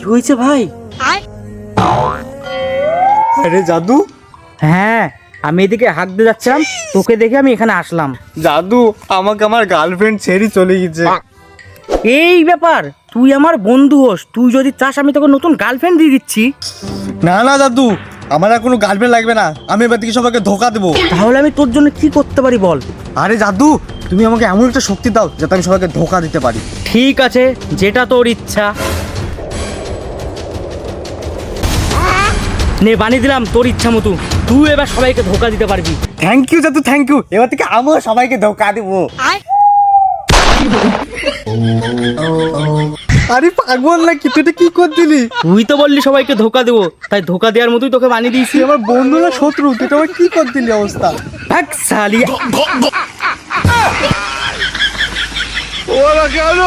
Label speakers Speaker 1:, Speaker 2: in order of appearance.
Speaker 1: কি হয়েছে ভাই?
Speaker 2: আরে জাদু,
Speaker 1: হ্যাঁ, আমি এদিকে হাঁক দিয়ে যাচ্ছিলাম, তোকে দেখে আমি এখানে আসলাম।
Speaker 2: জাদু আমাকে আমার গার্লফ্রেন্ড ছেড়ে চলে গেছে।
Speaker 1: এই ব্যাপার, তুই আমার বন্ধু হোস, তুই যদি চাস আমি তোকে নতুন গার্লফ্রেন্ড দিয়ে দিচ্ছি।
Speaker 2: না না জাদু, আমার আর কোনো গার্লফ্রেন্ড লাগবে না, আমি এবার থেকে সবাইকে ধোকা দেবো।
Speaker 1: তাহলে আমি তোর জন্য কি করতে পারি বল?
Speaker 2: আরে জাদু, তুমি আমাকে এমন একটা শক্তি দাও যাতে আমি সবাইকে ধোকা দিতে পারি।
Speaker 1: ঠিক আছে, যেটা তোর ইচ্ছা। নে, বানিয়ে দিলাম তোর ইচ্ছা মতো, তুই এবার সবাইকে ধোকা দিতে পারবি।
Speaker 2: থ্যাংক ইউ জাদু, থ্যাংক ইউ। এবার থেকে আমিও সবাইকে ধোকা দেবো। আরে পাগল নাকি, তুই এটা কি করছিলি?
Speaker 1: তুই তো বললি সবাইকে ধোকা দেবো, তাই ধোকা দেওয়ার মতোই তোকে বানিয়ে দিয়েছি।
Speaker 2: তুই আমার বন্ধু না শত্রু? তুই তো আমার কি করছিলি অবস্থা?
Speaker 1: ভাগ শালি।
Speaker 2: ওরা কেন?